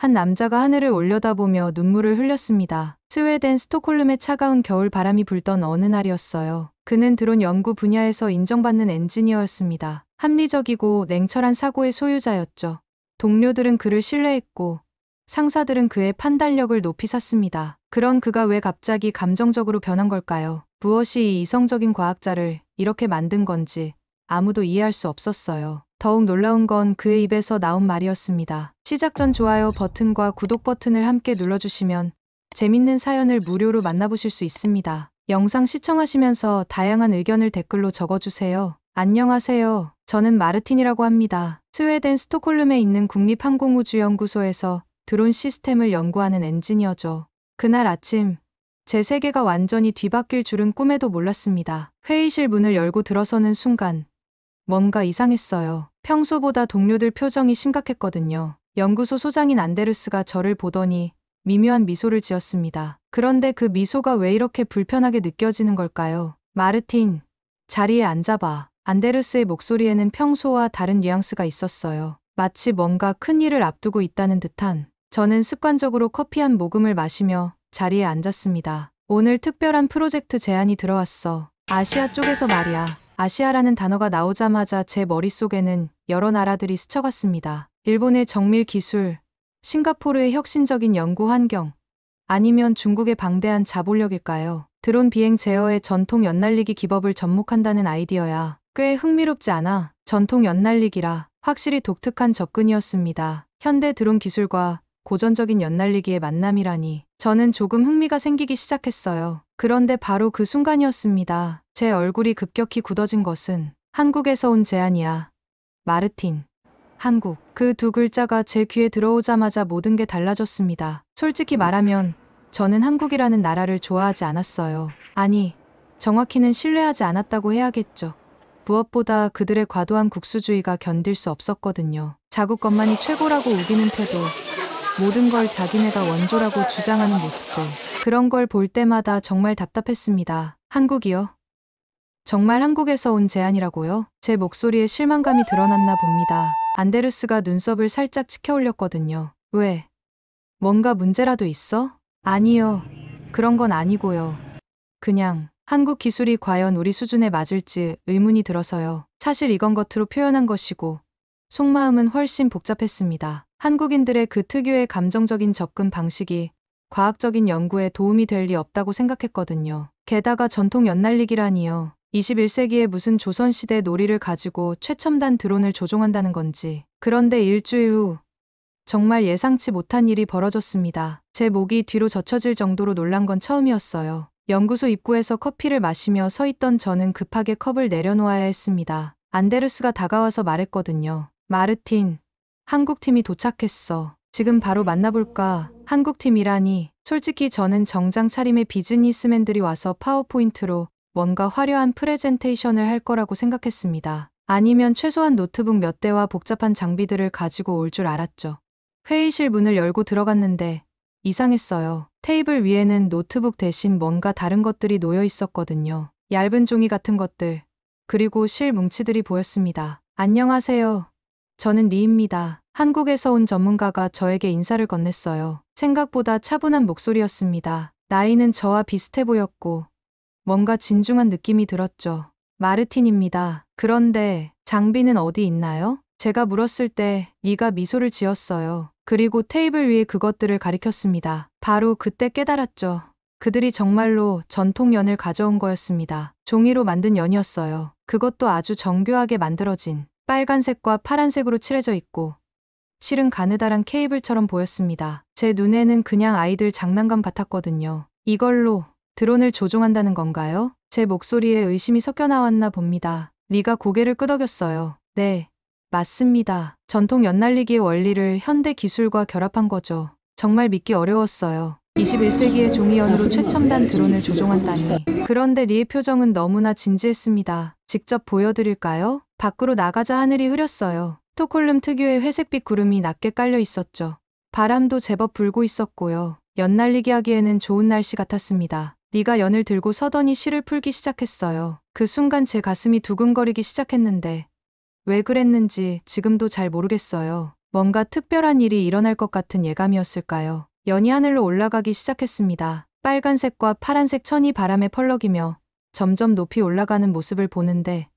한 남자가 하늘을 올려다보며 눈물을 흘렸습니다. 스웨덴 스톡홀름의 차가운 겨울 바람이 불던 어느 날이었어요. 그는 드론 연구 분야에서 인정받는 엔지니어였습니다. 합리적이고 냉철한 사고의 소유자였죠. 동료들은 그를 신뢰했고 상사들은 그의 판단력을 높이 샀습니다. 그런 그가 왜 갑자기 감정적으로 변한 걸까요? 무엇이 이 이성적인 과학자를 이렇게 만든 건지 아무도 이해할 수 없었어요. 더욱 놀라운 건 그의 입에서 나온 말이었습니다. 시작 전 좋아요 버튼과 구독 버튼을 함께 눌러주시면 재밌는 사연을 무료로 만나보실 수 있습니다. 영상 시청하시면서 다양한 의견을 댓글로 적어주세요. 안녕하세요. 저는 마르틴이라고 합니다. 스웨덴 스톡홀름에 있는 국립항공우주연구소에서 드론 시스템을 연구하는 엔지니어죠. 그날 아침 제 세계가 완전히 뒤바뀔 줄은 꿈에도 몰랐습니다. 회의실 문을 열고 들어서는 순간 뭔가 이상했어요. 평소보다 동료들 표정이 심각했거든요. 연구소 소장인 안데르스가 저를 보더니 미묘한 미소를 지었습니다. 그런데 그 미소가 왜 이렇게 불편하게 느껴지는 걸까요? 마르틴, 자리에 앉아봐. 안데르스의 목소리에는 평소와 다른 뉘앙스가 있었어요. 마치 뭔가 큰 일을 앞두고 있다는 듯한. 저는 습관적으로 커피 한 모금을 마시며 자리에 앉았습니다. 오늘 특별한 프로젝트 제안이 들어왔어. 아시아 쪽에서 말이야. 아시아라는 단어가 나오자마자 제 머릿속에는 여러 나라들이 스쳐갔습니다. 일본의 정밀 기술, 싱가포르의 혁신적인 연구 환경, 아니면 중국의 방대한 자본력일까요? 드론 비행 제어의 전통 연날리기 기법을 접목한다는 아이디어야. 꽤 흥미롭지 않아? 전통 연날리기라 확실히 독특한 접근이었습니다. 현대 드론 기술과 고전적인 연날리기의 만남이라니. 저는 조금 흥미가 생기기 시작했어요. 그런데 바로 그 순간이었습니다. 제 얼굴이 급격히 굳어진 것은 한국에서 온 제안이야. 마르틴. 한국. 그 두 글자가 제 귀에 들어오자마자 모든 게 달라졌습니다. 솔직히 말하면 저는 한국이라는 나라를 좋아하지 않았어요. 아니, 정확히는 신뢰하지 않았다고 해야겠죠. 무엇보다 그들의 과도한 국수주의가 견딜 수 없었거든요. 자국 것만이 최고라고 우기는 태도, 모든 걸 자기네가 원조라고 주장하는 모습들. 그런 걸 볼 때마다 정말 답답했습니다. 한국이요? 정말 한국에서 온 제안이라고요? 제 목소리에 실망감이 드러났나 봅니다. 안데르스가 눈썹을 살짝 치켜 올렸거든요. 왜? 뭔가 문제라도 있어? 아니요. 그런 건 아니고요. 그냥 한국 기술이 과연 우리 수준에 맞을지 의문이 들어서요. 사실 이건 겉으로 표현한 것이고 속마음은 훨씬 복잡했습니다. 한국인들의 그 특유의 감정적인 접근 방식이 과학적인 연구에 도움이 될 리 없다고 생각했거든요. 게다가 전통 연날리기라니요. 21세기에 무슨 조선시대 놀이를 가지고 최첨단 드론을 조종한다는 건지. 그런데 일주일 후 정말 예상치 못한 일이 벌어졌습니다. 제 목이 뒤로 젖혀질 정도로 놀란 건 처음이었어요. 연구소 입구에서 커피를 마시며 서 있던 저는 급하게 컵을 내려놓아야 했습니다. 안데르스가 다가와서 말했거든요. 마르틴, 한국팀이 도착했어. 지금 바로 만나볼까? 한국팀이라니. 솔직히 저는 정장 차림의 비즈니스맨들이 와서 파워포인트로 뭔가 화려한 프레젠테이션을 할 거라고 생각했습니다. 아니면 최소한 노트북 몇 대와 복잡한 장비들을 가지고 올 줄 알았죠. 회의실 문을 열고 들어갔는데 이상했어요. 테이블 위에는 노트북 대신 뭔가 다른 것들이 놓여 있었거든요. 얇은 종이 같은 것들, 그리고 실 뭉치들이 보였습니다. 안녕하세요. 저는 리입니다. 한국에서 온 전문가가 저에게 인사를 건넸어요. 생각보다 차분한 목소리였습니다. 나이는 저와 비슷해 보였고 뭔가 진중한 느낌이 들었죠. 마르틴입니다. 그런데 장비는 어디 있나요? 제가 물었을 때 리가 미소를 지었어요. 그리고 테이블 위에 그것들을 가리켰습니다. 바로 그때 깨달았죠. 그들이 정말로 전통 연을 가져온 거였습니다. 종이로 만든 연이었어요. 그것도 아주 정교하게 만들어진 빨간색과 파란색으로 칠해져 있고 실은 가느다란 케이블처럼 보였습니다. 제 눈에는 그냥 아이들 장난감 같았거든요. 이걸로 드론을 조종한다는 건가요? 제 목소리에 의심이 섞여 나왔나 봅니다. 리가 고개를 끄덕였어요. 네, 맞습니다. 전통 연날리기의 원리를 현대 기술과 결합한 거죠. 정말 믿기 어려웠어요. 21세기의 종이연으로 최첨단 드론을 조종한다니. 그런데 리의 표정은 너무나 진지했습니다. 직접 보여드릴까요? 밖으로 나가자 하늘이 흐렸어요. 스톡홀름 특유의 회색빛 구름이 낮게 깔려 있었죠. 바람도 제법 불고 있었고요. 연날리기 하기에는 좋은 날씨 같았습니다. 리가 연을 들고 서더니 실을 풀기 시작했어요. 그 순간 제 가슴이 두근거리기 시작했는데 왜 그랬는지 지금도 잘 모르겠어요. 뭔가 특별한 일이 일어날 것 같은 예감이었을까요? 연이 하늘로 올라가기 시작했습니다. 빨간색과 파란색 천이 바람에 펄럭이며 점점 높이 올라가는 모습을 보는데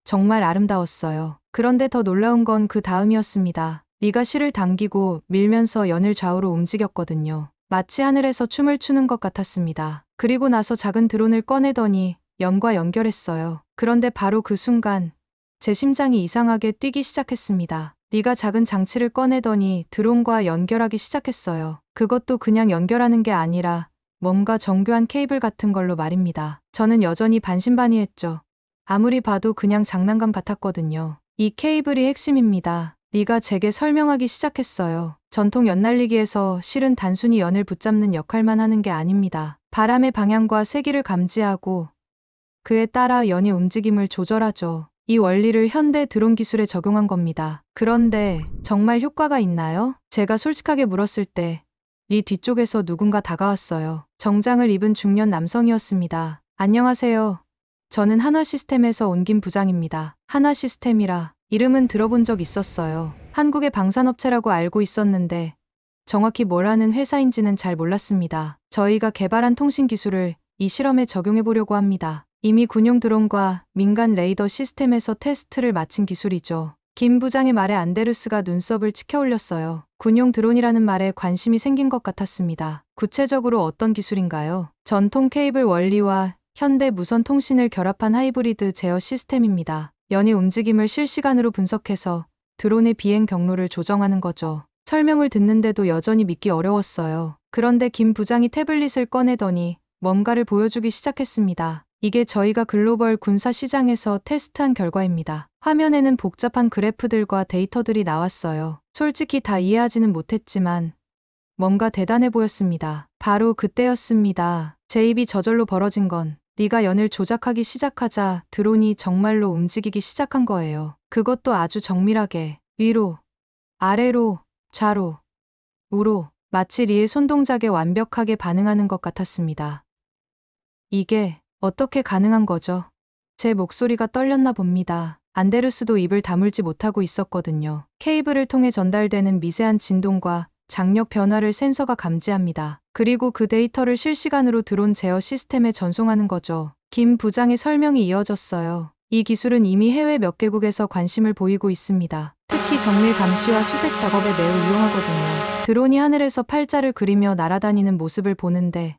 정말 아름다웠어요. 그런데 더 놀라운 건 그 다음이었습니다. 리가 실을 당기고 밀면서 연을 좌우로 움직였거든요. 마치 하늘에서 춤을 추는 것 같았습니다. 그리고 나서 작은 드론을 꺼내더니 연과 연결했어요. 그런데 바로 그 순간 제 심장이 이상하게 뛰기 시작했습니다. 리가 작은 장치를 꺼내더니 드론과 연결하기 시작했어요. 그것도 그냥 연결하는 게 아니라 뭔가 정교한 케이블 같은 걸로 말입니다. 저는 여전히 반신반의했죠. 아무리 봐도 그냥 장난감 같았거든요. 이 케이블이 핵심입니다. 리가 제게 설명하기 시작했어요. 전통 연날리기에서 실은 단순히 연을 붙잡는 역할만 하는 게 아닙니다. 바람의 방향과 세기를 감지하고 그에 따라 연의 움직임을 조절하죠. 이 원리를 현대 드론 기술에 적용한 겁니다. 그런데 정말 효과가 있나요? 제가 솔직하게 물었을 때 리 뒤쪽에서 누군가 다가왔어요. 정장을 입은 중년 남성이었습니다. 안녕하세요. 저는 한화시스템에서 온 김 부장입니다. 한화시스템이라 이름은 들어본 적 있었어요. 한국의 방산업체라고 알고 있었는데 정확히 뭘 하는 회사인지는 잘 몰랐습니다. 저희가 개발한 통신 기술을 이 실험에 적용해 보려고 합니다. 이미 군용 드론과 민간 레이더 시스템에서 테스트를 마친 기술이죠. 김 부장의 말에 안데르스가 눈썹을 치켜 올렸어요. 군용 드론이라는 말에 관심이 생긴 것 같았습니다. 구체적으로 어떤 기술인가요? 전통 케이블 원리와 현대 무선 통신을 결합한 하이브리드 제어 시스템입니다. 연의 움직임을 실시간으로 분석해서 드론의 비행 경로를 조정하는 거죠. 설명을 듣는데도 여전히 믿기 어려웠어요. 그런데 김 부장이 태블릿을 꺼내더니 뭔가를 보여주기 시작했습니다. 이게 저희가 글로벌 군사 시장에서 테스트한 결과입니다. 화면에는 복잡한 그래프들과 데이터들이 나왔어요. 솔직히 다 이해하지는 못했지만 뭔가 대단해 보였습니다. 바로 그때였습니다. 제 입이 저절로 벌어진 건 리가 연을 조작하기 시작하자 드론이 정말로 움직이기 시작한 거예요. 그것도 아주 정밀하게 위로, 아래로, 좌로, 우로 마치 리의 손동작에 완벽하게 반응하는 것 같았습니다. 이게 어떻게 가능한 거죠? 제 목소리가 떨렸나 봅니다. 안데르스도 입을 다물지 못하고 있었거든요. 케이블을 통해 전달되는 미세한 진동과 장력 변화를 센서가 감지합니다. 그리고 그 데이터를 실시간으로 드론 제어 시스템에 전송하는 거죠. 김 부장의 설명이 이어졌어요. 이 기술은 이미 해외 몇 개국에서 관심을 보이고 있습니다. 특히 정밀 감시와 수색 작업에 매우 유용하거든요. 드론이 하늘에서 팔자를 그리며 날아다니는 모습을 보는데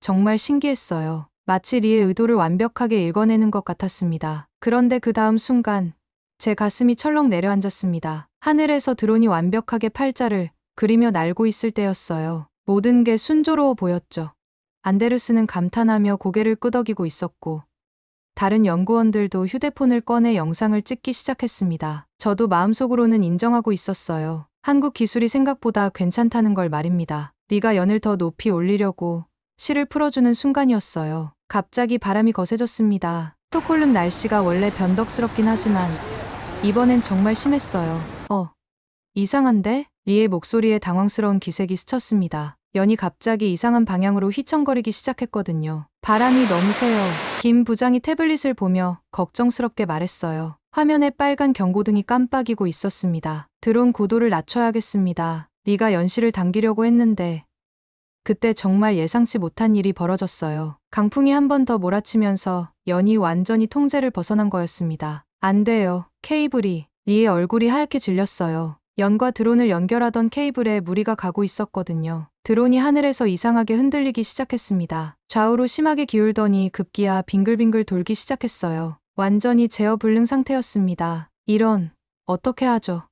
정말 신기했어요. 마치 리의 의도를 완벽하게 읽어내는 것 같았습니다. 그런데 그 다음 순간 제 가슴이 철렁 내려앉았습니다. 하늘에서 드론이 완벽하게 팔자를 그리며 날고 있을 때였어요. 모든 게 순조로워 보였죠. 안데르스는 감탄하며 고개를 끄덕이고 있었고 다른 연구원들도 휴대폰을 꺼내 영상을 찍기 시작했습니다. 저도 마음속으로는 인정하고 있었어요. 한국 기술이 생각보다 괜찮다는 걸 말입니다. 리가 연을 더 높이 올리려고 실을 풀어주는 순간이었어요. 갑자기 바람이 거세졌습니다. 스톡홀름 날씨가 원래 변덕스럽긴 하지만 이번엔 정말 심했어요. 이상한데? 리의 목소리에 당황스러운 기색이 스쳤습니다. 연이 갑자기 이상한 방향으로 휘청거리기 시작했거든요. 바람이 너무 세요. 김 부장이 태블릿을 보며 걱정스럽게 말했어요. 화면에 빨간 경고등이 깜빡이고 있었습니다. 드론 고도를 낮춰야겠습니다. 리가 연실을 당기려고 했는데 그때 정말 예상치 못한 일이 벌어졌어요. 강풍이 한 번 더 몰아치면서 연이 완전히 통제를 벗어난 거였습니다. 안 돼요. 케이블이. 리의 얼굴이 하얗게 질렸어요. 연과 드론을 연결하던 케이블에 무리가 가고 있었거든요. 드론이 하늘에서 이상하게 흔들리기 시작했습니다. 좌우로 심하게 기울더니 급기야 빙글빙글 돌기 시작했어요. 완전히 제어 불능 상태였습니다. 이런, 어떻게 하죠?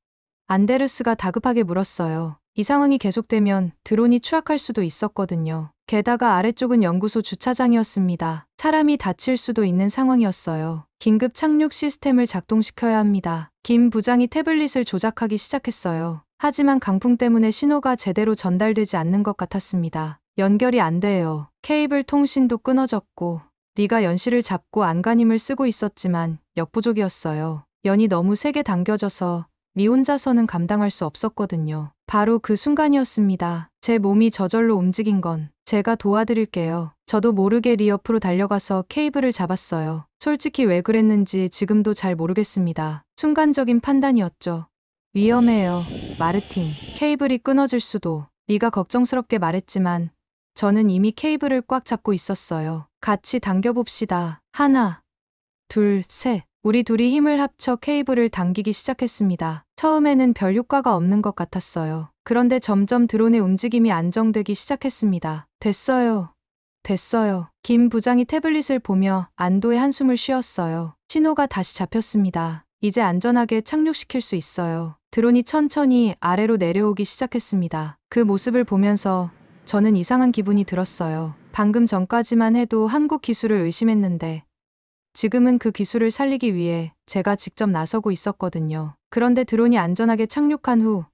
안데르스가 다급하게 물었어요. 이 상황이 계속되면 드론이 추락할 수도 있었거든요. 게다가 아래쪽은 연구소 주차장이었습니다. 사람이 다칠 수도 있는 상황이었어요. 긴급 착륙 시스템을 작동시켜야 합니다. 김 부장이 태블릿을 조작하기 시작했어요. 하지만 강풍 때문에 신호가 제대로 전달되지 않는 것 같았습니다. 연결이 안 돼요. 케이블 통신도 끊어졌고 리가 연실을 잡고 안간힘을 쓰고 있었지만 역부족이었어요. 연이 너무 세게 당겨져서 리 혼자서는 감당할 수 없었거든요. 바로 그 순간이었습니다. 제 몸이 저절로 움직인 건 제가 도와드릴게요. 저도 모르게 리 옆으로 달려가서 케이블을 잡았어요. 솔직히 왜 그랬는지 지금도 잘 모르겠습니다. 순간적인 판단이었죠. 위험해요. 마르틴. 케이블이 끊어질 수도. 리가 걱정스럽게 말했지만 저는 이미 케이블을 꽉 잡고 있었어요. 같이 당겨봅시다. 하나, 둘, 셋. 우리 둘이 힘을 합쳐 케이블을 당기기 시작했습니다. 처음에는 별 효과가 없는 것 같았어요. 그런데 점점 드론의 움직임이 안정되기 시작했습니다. 됐어요. 됐어요. 김 부장이 태블릿을 보며 안도의 한숨을 쉬었어요. 신호가 다시 잡혔습니다. 이제 안전하게 착륙시킬 수 있어요. 드론이 천천히 아래로 내려오기 시작했습니다. 그 모습을 보면서 저는 이상한 기분이 들었어요. 방금 전까지만 해도 한국 기술을 의심했는데 지금은 그 기술을 살리기 위해 제가 직접 나서고 있었거든요. 그런데 드론이 안전하게 착륙한 후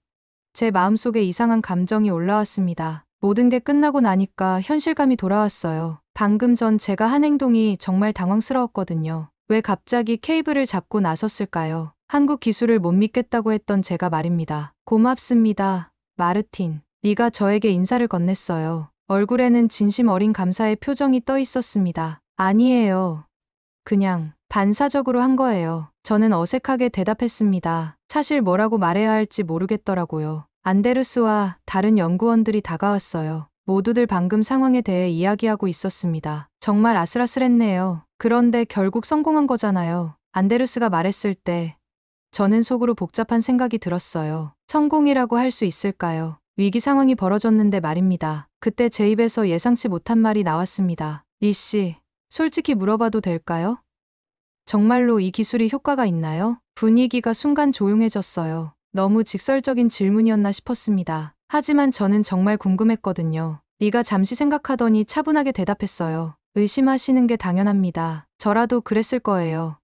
제 마음속에 이상한 감정이 올라왔습니다. 모든 게 끝나고 나니까 현실감이 돌아왔어요. 방금 전 제가 한 행동이 정말 당황스러웠거든요. 왜 갑자기 케이블을 잡고 나섰을까요? 한국 기술을 못 믿겠다고 했던 제가 말입니다. 고맙습니다, 마르틴. 리가 저에게 인사를 건넸어요. 얼굴에는 진심 어린 감사의 표정이 떠 있었습니다. 아니에요. 그냥 반사적으로 한 거예요. 저는 어색하게 대답했습니다. 사실 뭐라고 말해야 할지 모르겠더라고요. 안데르스와 다른 연구원들이 다가왔어요. 모두들 방금 상황에 대해 이야기하고 있었습니다. 정말 아슬아슬했네요. 그런데 결국 성공한 거잖아요. 안데르스가 말했을 때 저는 속으로 복잡한 생각이 들었어요. 성공이라고 할 수 있을까요? 위기 상황이 벌어졌는데 말입니다. 그때 제 입에서 예상치 못한 말이 나왔습니다. 리씨, 솔직히 물어봐도 될까요? 정말로 이 기술이 효과가 있나요? 분위기가 순간 조용해졌어요. 너무 직설적인 질문이었나 싶었습니다. 하지만 저는 정말 궁금했거든요. 리가 잠시 생각하더니 차분하게 대답했어요. 의심하시는 게 당연합니다. 저라도 그랬을 거예요.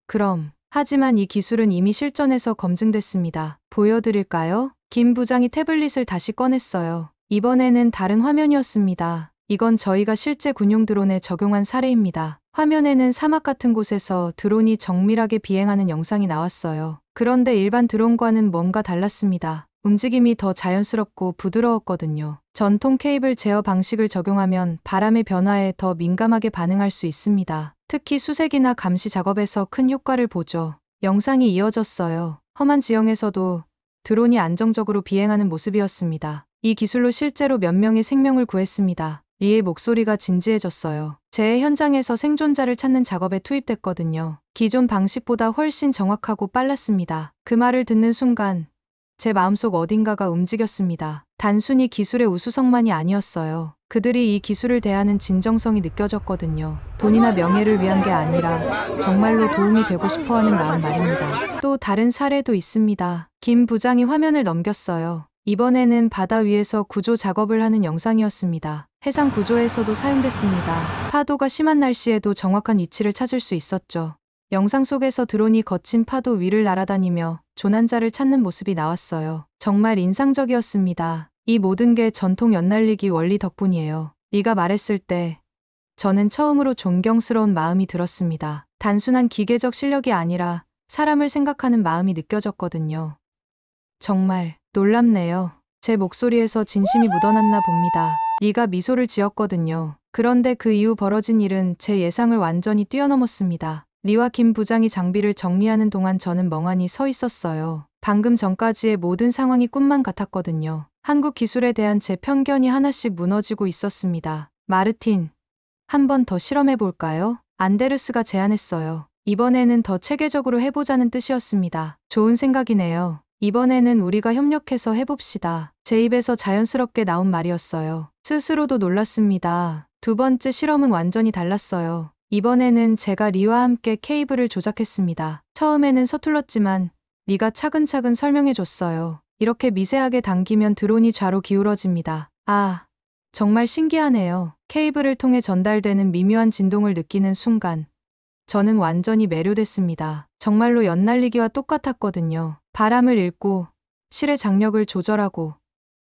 그럼, 하지만 이 기술은 이미 실전에서 검증됐습니다. 보여드릴까요? 김 부장이 태블릿을 다시 꺼냈어요. 이번에는 다른 화면이었습니다. 이건 저희가 실제 군용 드론에 적용한 사례입니다. 화면에는 사막 같은 곳에서 드론이 정밀하게 비행하는 영상이 나왔어요. 그런데 일반 드론과는 뭔가 달랐습니다. 움직임이 더 자연스럽고 부드러웠거든요. 전통 케이블 제어 방식을 적용하면 바람의 변화에 더 민감하게 반응할 수 있습니다. 특히 수색이나 감시 작업에서 큰 효과를 보죠. 영상이 이어졌어요. 험한 지형에서도 드론이 안정적으로 비행하는 모습이었습니다. 이 기술로 실제로 몇 명의 생명을 구했습니다. 리의 목소리가 진지해졌어요. 제 현장에서 생존자를 찾는 작업에 투입됐거든요. 기존 방식보다 훨씬 정확하고 빨랐습니다. 그 말을 듣는 순간 제 마음속 어딘가가 움직였습니다. 단순히 기술의 우수성만이 아니었어요. 그들이 이 기술을 대하는 진정성이 느껴졌거든요. 돈이나 명예를 위한 게 아니라 정말로 도움이 되고 싶어하는 마음 말입니다. 또 다른 사례도 있습니다. 김 부장이 화면을 넘겼어요. 이번에는 바다 위에서 구조 작업을 하는 영상이었습니다. 해상 구조에서도 사용됐습니다. 파도가 심한 날씨에도 정확한 위치를 찾을 수 있었죠. 영상 속에서 드론이 거친 파도 위를 날아다니며 조난자를 찾는 모습이 나왔어요. 정말 인상적이었습니다. 이 모든 게 전통 연날리기 원리 덕분이에요. 리가 말했을 때 저는 처음으로 존경스러운 마음이 들었습니다. 단순한 기계적 실력이 아니라 사람을 생각하는 마음이 느껴졌거든요. 정말 놀랍네요. 제 목소리에서 진심이 묻어났나 봅니다. 리가 미소를 지었거든요. 그런데 그 이후 벌어진 일은 제 예상을 완전히 뛰어넘었습니다. 리와 김 부장이 장비를 정리하는 동안 저는 멍하니 서 있었어요. 방금 전까지의 모든 상황이 꿈만 같았거든요. 한국 기술에 대한 제 편견이 하나씩 무너지고 있었습니다. 마르틴, 한 번 더 실험해 볼까요? 안데르스가 제안했어요. 이번에는 더 체계적으로 해보자는 뜻이었습니다. 좋은 생각이네요. 이번에는 우리가 협력해서 해봅시다. 제 입에서 자연스럽게 나온 말이었어요. 스스로도 놀랐습니다. 두 번째 실험은 완전히 달랐어요. 이번에는 제가 리와 함께 케이블을 조작했습니다. 처음에는 서툴렀지만 리가 차근차근 설명해줬어요. 이렇게 미세하게 당기면 드론이 좌로 기울어집니다. 아, 정말 신기하네요. 케이블을 통해 전달되는 미묘한 진동을 느끼는 순간 저는 완전히 매료됐습니다. 정말로 연날리기와 똑같았거든요. 바람을 읽고 실의 장력을 조절하고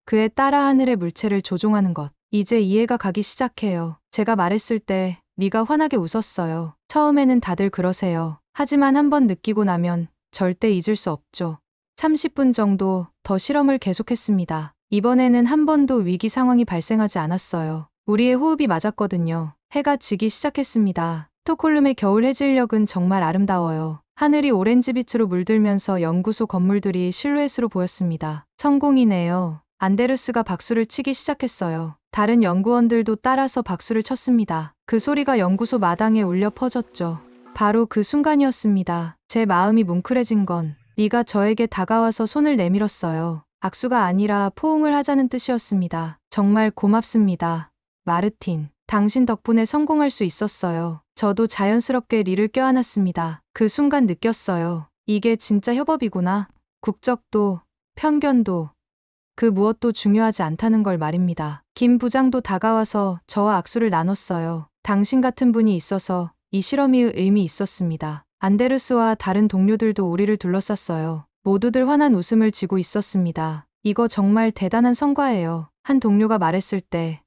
그에 따라 하늘의 물체를 조종하는 것. 이제 이해가 가기 시작해요. 제가 말했을 때 리가 환하게 웃었어요. 처음에는 다들 그러세요. 하지만 한번 느끼고 나면 절대 잊을 수 없죠. 30분 정도 더 실험을 계속했습니다. 이번에는 한 번도 위기 상황이 발생하지 않았어요. 우리의 호흡이 맞았거든요. 해가 지기 시작했습니다. 스톡홀름의 겨울 해질녘은 정말 아름다워요. 하늘이 오렌지빛으로 물들면서 연구소 건물들이 실루엣으로 보였습니다. 성공이네요. 안데르스가 박수를 치기 시작했어요. 다른 연구원들도 따라서 박수를 쳤습니다. 그 소리가 연구소 마당에 울려 퍼졌죠. 바로 그 순간이었습니다. 제 마음이 뭉클해진 건 리가 저에게 다가와서 손을 내밀었어요. 악수가 아니라 포옹을 하자는 뜻이었습니다. 정말 고맙습니다. 마르틴. 당신 덕분에 성공할 수 있었어요. 저도 자연스럽게 리를 껴안았습니다. 그 순간 느꼈어요. 이게 진짜 협업이구나. 국적도, 편견도, 그 무엇도 중요하지 않다는 걸 말입니다. 김 부장도 다가와서 저와 악수를 나눴어요. 당신 같은 분이 있어서 이 실험이 의미 있었습니다. 안데르스와 다른 동료들도 우리를 둘러쌌어요. 모두들 환한 웃음을 지고 있었습니다. 이거 정말 대단한 성과예요. 한 동료가 말했을 때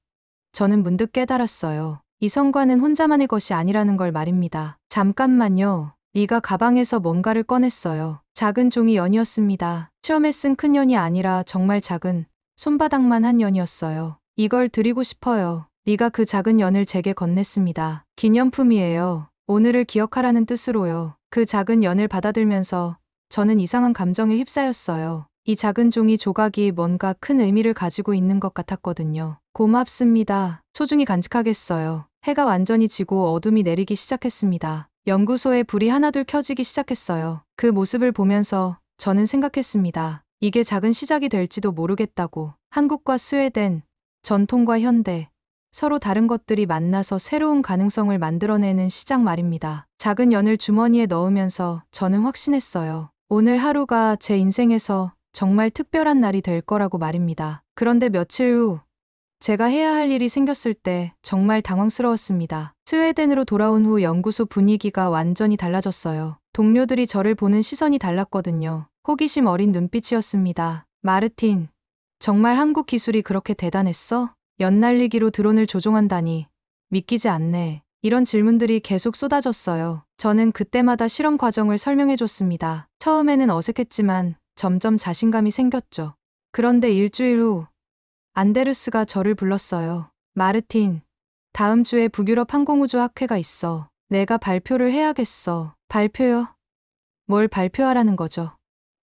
저는 문득 깨달았어요. 이 성과는 혼자만의 것이 아니라는 걸 말입니다. 잠깐만요. 리가 가방에서 뭔가를 꺼냈어요. 작은 종이 연이었습니다. 시험에 쓴 큰 연이 아니라 정말 작은 손바닥만 한 연이었어요. 이걸 드리고 싶어요. 리가 그 작은 연을 제게 건넸습니다. 기념품이에요. 오늘을 기억하라는 뜻으로요. 그 작은 연을 받아들면서 저는 이상한 감정에 휩싸였어요. 이 작은 종이 조각이 뭔가 큰 의미를 가지고 있는 것 같았거든요. 고맙습니다. 소중히 간직하겠어요. 해가 완전히 지고 어둠이 내리기 시작했습니다. 연구소에 불이 하나둘 켜지기 시작했어요. 그 모습을 보면서 저는 생각했습니다. 이게 작은 시작이 될지도 모르겠다고. 한국과 스웨덴, 전통과 현대, 서로 다른 것들이 만나서 새로운 가능성을 만들어내는 시작 말입니다. 작은 연을 주머니에 넣으면서 저는 확신했어요. 오늘 하루가 제 인생에서 정말 특별한 날이 될 거라고 말입니다. 그런데 며칠 후 제가 해야 할 일이 생겼을 때 정말 당황스러웠습니다. 스웨덴으로 돌아온 후 연구소 분위기가 완전히 달라졌어요. 동료들이 저를 보는 시선이 달랐거든요. 호기심 어린 눈빛이었습니다. 마르틴, 정말 한국 기술이 그렇게 대단했어? 연날리기로 드론을 조종한다니. 믿기지 않네. 이런 질문들이 계속 쏟아졌어요. 저는 그때마다 실험 과정을 설명해줬습니다. 처음에는 어색했지만 점점 자신감이 생겼죠. 그런데 일주일 후 안데르스가 저를 불렀어요. 마르틴, 다음 주에 북유럽 항공우주 학회가 있어. 내가 발표를 해야겠어. 발표요? 뭘 발표하라는 거죠?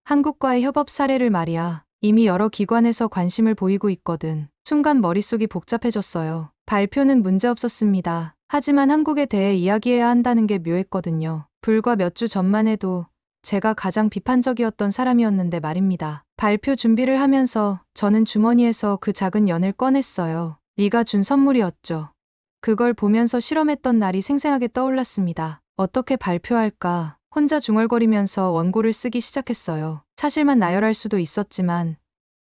한국과의 협업 사례를 말이야. 이미 여러 기관에서 관심을 보이고 있거든. 순간 머릿속이 복잡해졌어요. 발표는 문제없었습니다. 하지만 한국에 대해 이야기해야 한다는 게 묘했거든요. 불과 몇 주 전만 해도 제가 가장 비판적이었던 사람이었는데 말입니다. 발표 준비를 하면서 저는 주머니에서 그 작은 연을 꺼냈어요. 리가 준 선물이었죠. 그걸 보면서 실험했던 날이 생생하게 떠올랐습니다. 어떻게 발표할까? 혼자 중얼거리면서 원고를 쓰기 시작했어요. 사실만 나열할 수도 있었지만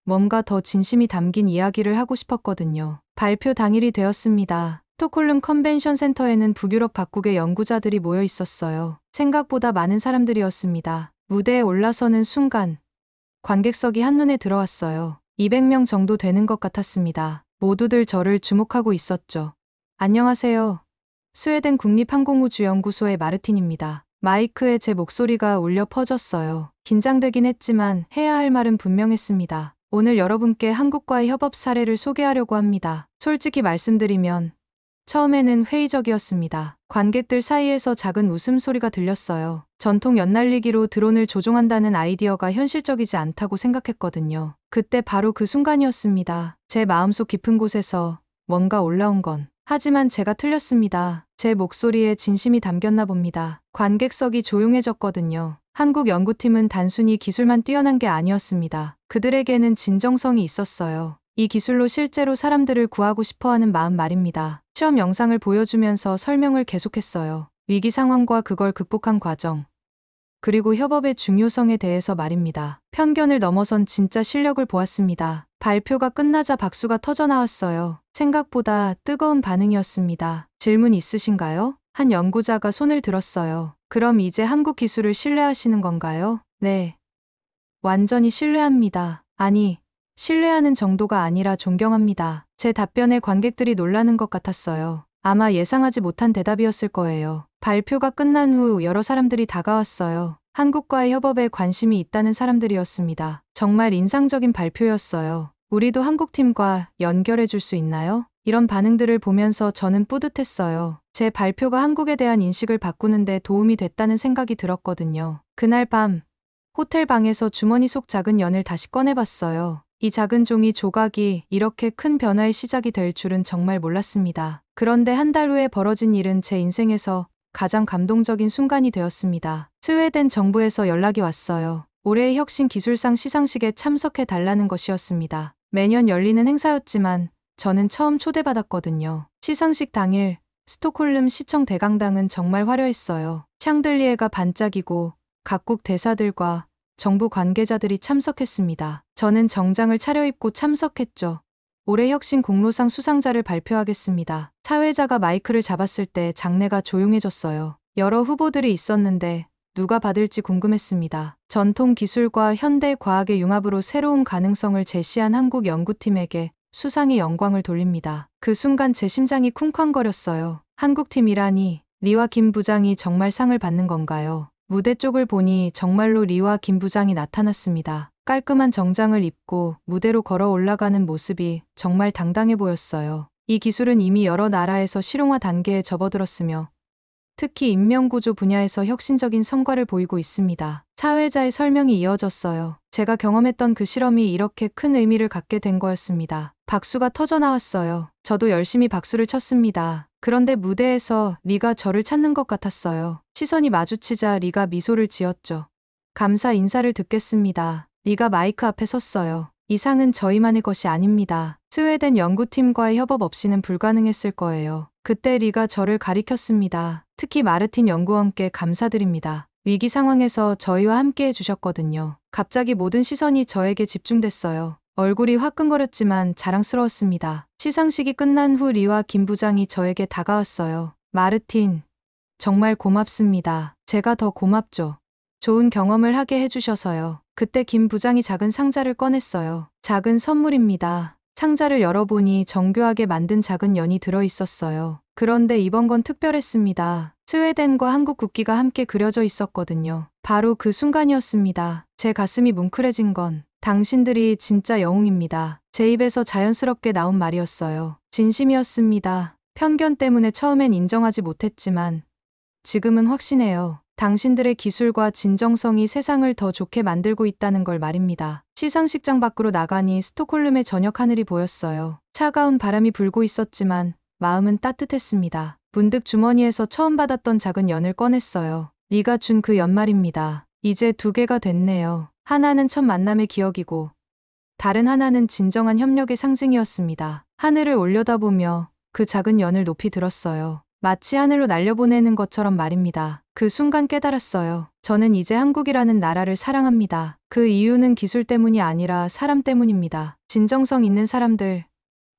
뭔가 더 진심이 담긴 이야기를 하고 싶었거든요. 발표 당일이 되었습니다. 스톡홀름 컨벤션 센터에는 북유럽 각국의 연구자들이 모여 있었어요. 생각보다 많은 사람들이었습니다. 무대에 올라서는 순간 관객석이 한눈에 들어왔어요. 200명 정도 되는 것 같았습니다. 모두들 저를 주목하고 있었죠. 안녕하세요. 스웨덴 국립항공우주연구소의 마르틴입니다. 마이크에 제 목소리가 울려 퍼졌어요. 긴장되긴 했지만 해야 할 말은 분명했습니다. 오늘 여러분께 한국과의 협업 사례를 소개하려고 합니다. 솔직히 말씀드리면 처음에는 회의적이었습니다. 관객들 사이에서 작은 웃음소리가 들렸어요. 전통 연날리기로 드론을 조종한다는 아이디어가 현실적이지 않다고 생각했거든요. 그때 바로 그 순간이었습니다. 제 마음속 깊은 곳에서 뭔가 올라온 건. 하지만 제가 틀렸습니다. 제 목소리에 진심이 담겼나 봅니다. 관객석이 조용해졌거든요. 한국 연구팀은 단순히 기술만 뛰어난 게 아니었습니다. 그들에게는 진정성이 있었어요. 이 기술로 실제로 사람들을 구하고 싶어하는 마음 말입니다. 시험 영상을 보여주면서 설명을 계속했어요. 위기 상황과 그걸 극복한 과정, 그리고 협업의 중요성에 대해서 말입니다. 편견을 넘어선 진짜 실력을 보았습니다. 발표가 끝나자 박수가 터져 나왔어요. 생각보다 뜨거운 반응이었습니다. 질문 있으신가요? 한 연구자가 손을 들었어요. 그럼 이제 한국 기술을 신뢰하시는 건가요? 네. 완전히 신뢰합니다. 아니, 신뢰하는 정도가 아니라 존경합니다. 제 답변에 관객들이 놀라는 것 같았어요. 아마 예상하지 못한 대답이었을 거예요. 발표가 끝난 후 여러 사람들이 다가왔어요. 한국과의 협업에 관심이 있다는 사람들이었습니다. 정말 인상적인 발표였어요. 우리도 한국팀과 연결해 줄 수 있나요? 이런 반응들을 보면서 저는 뿌듯했어요. 제 발표가 한국에 대한 인식을 바꾸는데 도움이 됐다는 생각이 들었거든요. 그날 밤 호텔 방에서 주머니 속 작은 연을 다시 꺼내봤어요. 이 작은 종이 조각이 이렇게 큰 변화의 시작이 될 줄은 정말 몰랐습니다. 그런데 한 달 후에 벌어진 일은 제 인생에서 가장 감동적인 순간이 되었습니다. 스웨덴 정부에서 연락이 왔어요. 올해의 혁신 기술상 시상식에 참석해 달라는 것이었습니다. 매년 열리는 행사였지만 저는 처음 초대받았거든요. 시상식 당일 스톡홀름 시청 대강당은 정말 화려했어요. 샹들리에가 반짝이고 각국 대사들과 정부 관계자들이 참석했습니다. 저는 정장을 차려입고 참석했죠. 올해 혁신 공로상 수상자를 발표하겠습니다. 사회자가 마이크를 잡았을 때 장내가 조용해졌어요. 여러 후보들이 있었는데 누가 받을지 궁금했습니다. 전통 기술과 현대 과학의 융합으로 새로운 가능성을 제시한 한국 연구팀에게 수상의 영광을 돌립니다. 그 순간 제 심장이 쿵쾅거렸어요. 한국팀이라니, 리와 김 부장이 정말 상을 받는 건가요? 무대 쪽을 보니 정말로 리와 김 부장이 나타났습니다. 깔끔한 정장을 입고 무대로 걸어 올라가는 모습이 정말 당당해 보였어요. 이 기술은 이미 여러 나라에서 실용화 단계에 접어들었으며 특히 인명구조 분야에서 혁신적인 성과를 보이고 있습니다. 사회자의 설명이 이어졌어요. 제가 경험했던 그 실험이 이렇게 큰 의미를 갖게 된 거였습니다. 박수가 터져 나왔어요. 저도 열심히 박수를 쳤습니다. 그런데 무대에서 리가 저를 찾는 것 같았어요. 시선이 마주치자 리가 미소를 지었죠. 감사 인사를 듣겠습니다. 리가 마이크 앞에 섰어요. 이 상은 저희만의 것이 아닙니다. 스웨덴 연구팀과의 협업 없이는 불가능했을 거예요. 그때 리가 저를 가리켰습니다. 특히 마르틴 연구원께 감사드립니다. 위기 상황에서 저희와 함께 해주셨거든요. 갑자기 모든 시선이 저에게 집중됐어요. 얼굴이 화끈거렸지만 자랑스러웠습니다. 시상식이 끝난 후 리와 김 부장이 저에게 다가왔어요. 마르틴, 정말 고맙습니다. 제가 더 고맙죠. 좋은 경험을 하게 해주셔서요. 그때 김 부장이 작은 상자를 꺼냈어요. 작은 선물입니다. 상자를 열어보니 정교하게 만든 작은 연이 들어있었어요. 그런데 이번 건 특별했습니다. 스웨덴과 한국 국기가 함께 그려져 있었거든요. 바로 그 순간이었습니다. 제 가슴이 뭉클해진 건 당신들이 진짜 영웅입니다. 제 입에서 자연스럽게 나온 말이었어요. 진심이었습니다. 편견 때문에 처음엔 인정하지 못했지만 지금은 확신해요. 당신들의 기술과 진정성이 세상을 더 좋게 만들고 있다는 걸 말입니다. 시상식장 밖으로 나가니 스톡홀름의 저녁 하늘이 보였어요. 차가운 바람이 불고 있었지만 마음은 따뜻했습니다. 문득 주머니에서 처음 받았던 작은 연을 꺼냈어요. 리가 준 그 연 말입니다. 이제 2개가 됐네요. 하나는 첫 만남의 기억이고 다른 하나는 진정한 협력의 상징이었습니다. 하늘을 올려다보며 그 작은 연을 높이 들었어요. 마치 하늘로 날려보내는 것처럼 말입니다. 그 순간 깨달았어요. 저는 이제 한국이라는 나라를 사랑합니다. 그 이유는 기술 때문이 아니라 사람 때문입니다. 진정성 있는 사람들,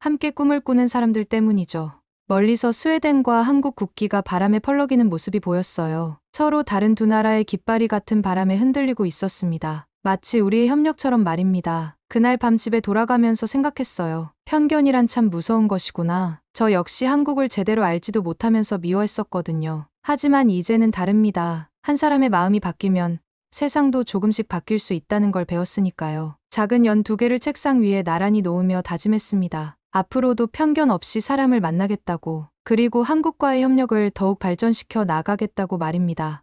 함께 꿈을 꾸는 사람들 때문이죠. 멀리서 스웨덴과 한국 국기가 바람에 펄럭이는 모습이 보였어요. 서로 다른 두 나라의 깃발이 같은 바람에 흔들리고 있었습니다. 마치 우리의 협력처럼 말입니다. 그날 밤 집에 돌아가면서 생각했어요. 편견이란 참 무서운 것이구나. 저 역시 한국을 제대로 알지도 못하면서 미워했었거든요. 하지만 이제는 다릅니다. 한 사람의 마음이 바뀌면 세상도 조금씩 바뀔 수 있다는 걸 배웠으니까요. 작은 연 2개를 책상 위에 나란히 놓으며 다짐했습니다. 앞으로도 편견 없이 사람을 만나겠다고, 그리고 한국과의 협력을 더욱 발전시켜 나가겠다고 말입니다.